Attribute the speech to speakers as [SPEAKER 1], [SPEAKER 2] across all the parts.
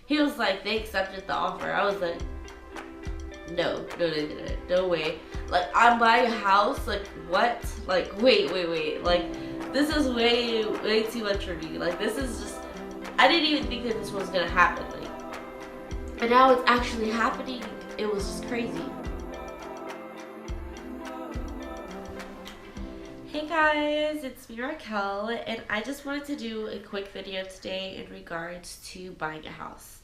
[SPEAKER 1] He was like, they accepted the offer. I was like, no, no, they didn't. No way. Like, I'm buying a house? Like, what? Like, wait. Like, this is way too much for me. Like, this is just, I didn't even think that this was gonna happen. Like, and now it's actually happening. It was just crazy. Hey guys, it's me Raquel, and I just wanted to do a quick video today in regards to buying a house.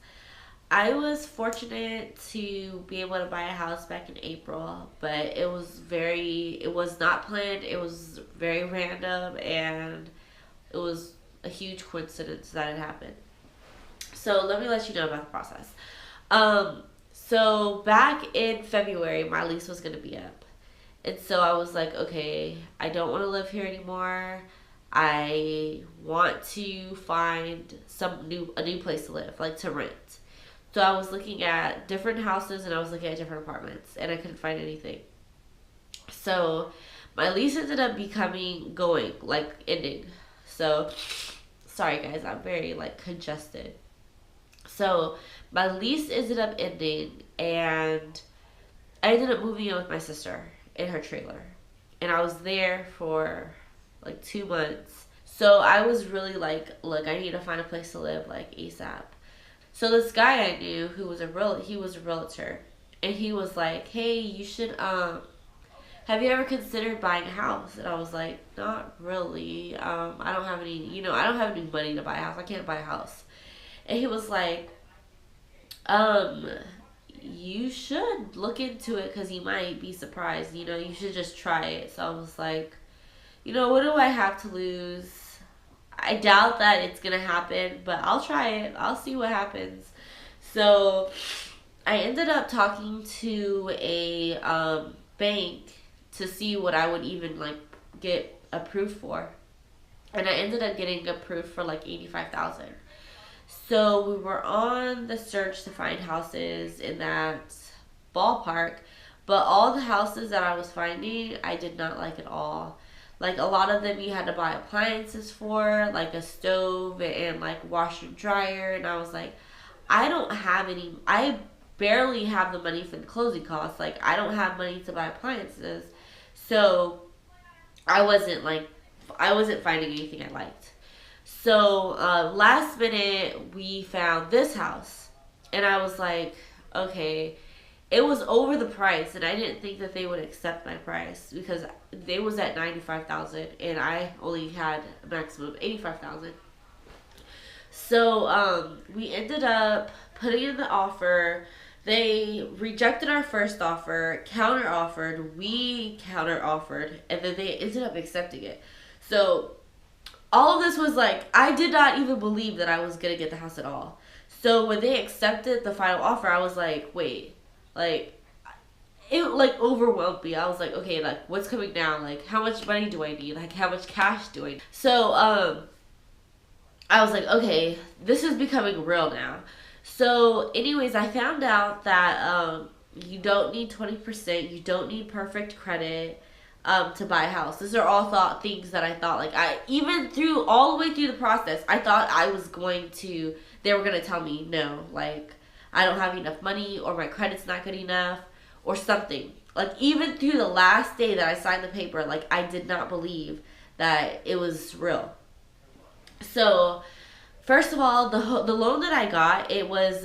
[SPEAKER 1] I was fortunate to be able to buy a house back in April, but it was not planned, it was very random, and it was a huge coincidence that it happened. So let me let you know about the process. So back in February, my lease was going to be up. And so I was like, okay, I don't want to live here anymore. I want to find a new place to live, like to rent. So I was looking at different houses and I was looking at different apartments and I couldn't find anything. So my lease ended up ending. So sorry guys, I'm very like congested. So my lease ended up ending and I ended up moving in with my sister in her trailer. And I was there for like 2 months. So I was really like, look, I need to find a place to live like ASAP. So this guy I knew who was he was a realtor, and he was like, "Hey, you should have you ever considered buying a house?" And I was like, "Not really. I don't have any, I don't have any money to buy a house. I can't buy a house." And he was like, um, "You should look into it because you might be surprised. You should just try it." So I was like, what do I have to lose? I doubt that it's gonna happen, but I'll try it. I'll see what happens. So I ended up talking to a bank to see what I would even like get approved for, and I ended up getting approved for like 85,000. So we were on the search to find houses in that ballpark, but all the houses that I was finding, I did not like at all. Like a lot of them you had to buy appliances for, like a stove and like washer and dryer, and I was like, I don't have any. I barely have the money for the closing costs. Like I don't have money to buy appliances, so I wasn't like, I wasn't finding anything I liked. So last minute we found this house, and I was like, okay, it was over the price, and I didn't think that they would accept my price because they was at 95,000, and I only had a maximum of 85,000. So we ended up putting in the offer. They rejected our first offer, counter offered, we counter offered, and then they ended up accepting it. So all of this was like, I did not even believe that I was gonna get the house at all. So when they accepted the final offer, I was like, wait, like it like overwhelmed me. I was like, okay, like what's coming down? Like how much money do I need? Like how much cash do I need? So I was like, okay, this is becoming real now. So anyways, I found out that you don't need 20%, you don't need perfect credit to buy a house. These are all things that I thought, like I even through all the way through the process, I thought they were gonna tell me no, like I don't have enough money or my credit's not good enough or something. Like even through the last day that I signed the paper, like I did not believe that it was real. So first of all, the loan that I got, it was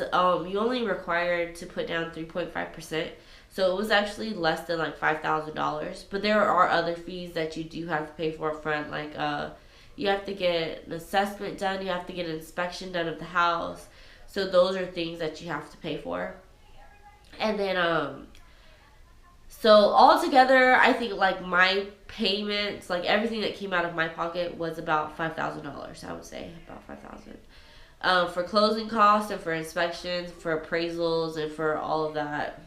[SPEAKER 1] you only required to put down 3.5%. So it was actually less than like $5,000. But there are other fees that you do have to pay for up front, like you have to get an assessment done, you have to get an inspection done of the house. So those are things that you have to pay for. And then so altogether, I think like my payments, like everything that came out of my pocket was about $5,000. I would say about 5,000 for closing costs and for inspections, for appraisals, and for all of that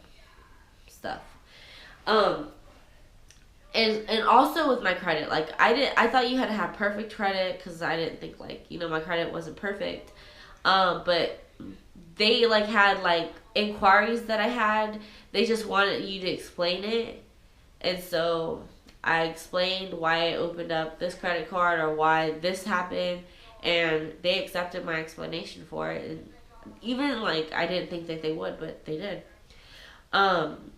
[SPEAKER 1] stuff. Um, and also with my credit, like I thought you had to have perfect credit because I didn't think like my credit wasn't perfect. But they like had like inquiries that I had. They just wanted you to explain it, and so I explained why I opened up this credit card or why this happened, and they accepted my explanation for it. And Even like I didn't think that they would, but they did. Um,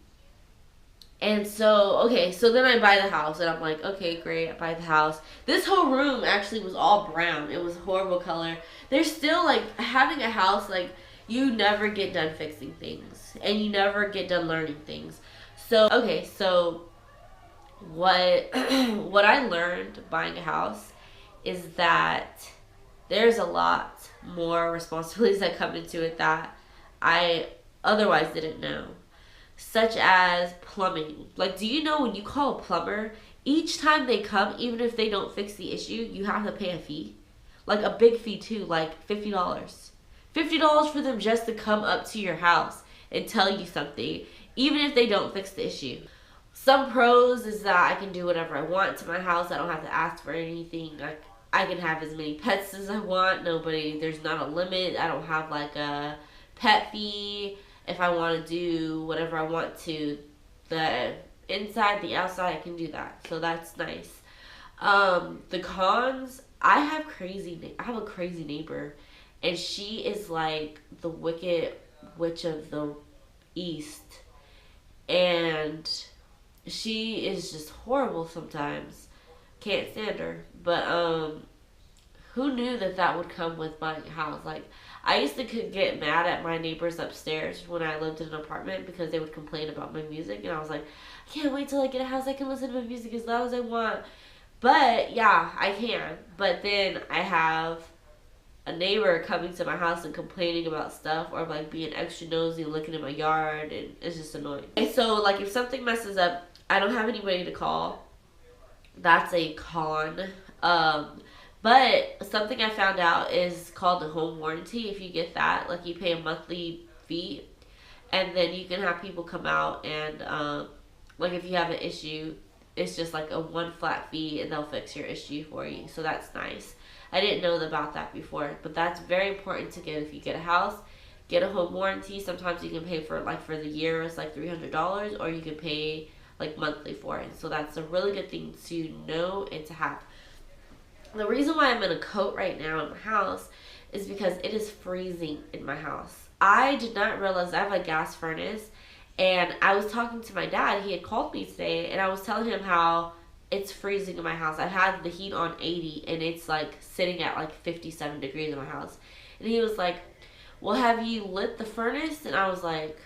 [SPEAKER 1] and so, okay, so then I buy the house, and I'm like, okay, great, I buy the house. This whole room actually was all brown. It was a horrible color. There's still, like, having a house, like, you never get done fixing things, and you never get done learning things. So, okay, so what, what I learned buying a house is that there's a lot more responsibilities that come into it that I otherwise didn't know, such as plumbing. Like, do you know when you call a plumber, each time they come, even if they don't fix the issue, you have to pay a fee? Like a big fee too, like $50. $50 for them just to come up to your house and tell you something, even if they don't fix the issue. Some pros is that I can do whatever I want to my house. I don't have to ask for anything. Like, I can have as many pets as I want. There's not a limit. I don't have like a pet fee. If I want to do whatever I want to, the inside, the outside, I can do that. So that's nice. The cons, I have a crazy neighbor, and she is like the wicked witch of the east, and she is just horrible sometimes. Can't stand her. But who knew that that would come with buying a house? Like, I used to get mad at my neighbors upstairs when I lived in an apartment because they would complain about my music, and I was like, I can't wait till I get a house I can listen to my music as loud as I want. But yeah, I can. But then I have a neighbor coming to my house and complaining about stuff, or like being extra nosy and looking at my yard, and it's just annoying. Okay, so like if something messes up, I don't have anybody to call. That's a con. But something I found out is called the home warranty. If you get that, like you pay a monthly fee, and then you can have people come out and like if you have an issue, it's just like a one flat fee, and they'll fix your issue for you. So that's nice. I didn't know about that before, but that's very important to get if you get a house. Get a home warranty. Sometimes you can pay for like for the year, it's like $300, or you can pay like monthly for it. So that's a really good thing to know and to have. The reason why I'm in a coat right now in my house is because it is freezing in my house. I did not realize I have a gas furnace, and I was talking to my dad. He had called me today, and I was telling him how it's freezing in my house. I've had the heat on 80, and it's like sitting at like 57 degrees in my house. And he was like, well, have you lit the furnace? And I was like,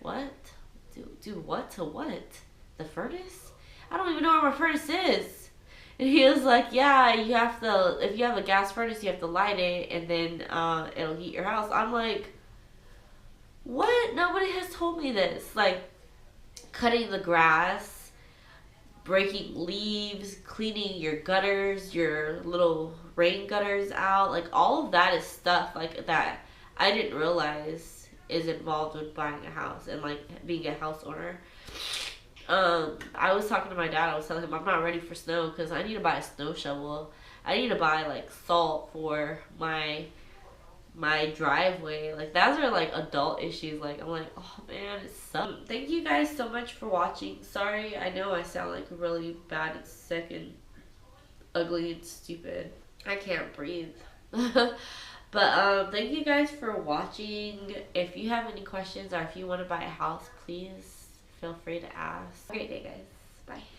[SPEAKER 1] what? Do what to what? The furnace? I don't even know where my furnace is. And he was like, yeah, you have to, if you have a gas furnace, you have to light it, and then it'll heat your house. I'm like, what? Nobody has told me this. Like, cutting the grass, breaking leaves, cleaning your gutters, your little rain gutters out. Like, all of that is stuff, like, that I didn't realize is involved with buying a house and, like, being a house owner. I was talking to my dad. I was telling him I'm not ready for snow because I need to buy a snow shovel. I need to buy like salt for my driveway. Like, those are like adult issues. Like, I'm like, oh man, it sucks. Thank you guys so much for watching. Sorry, I know I sound like really bad and sick and ugly and stupid. I can't breathe. But thank you guys for watching. If you have any questions or if you want to buy a house, please feel free to ask. Have a great day, guys. Bye.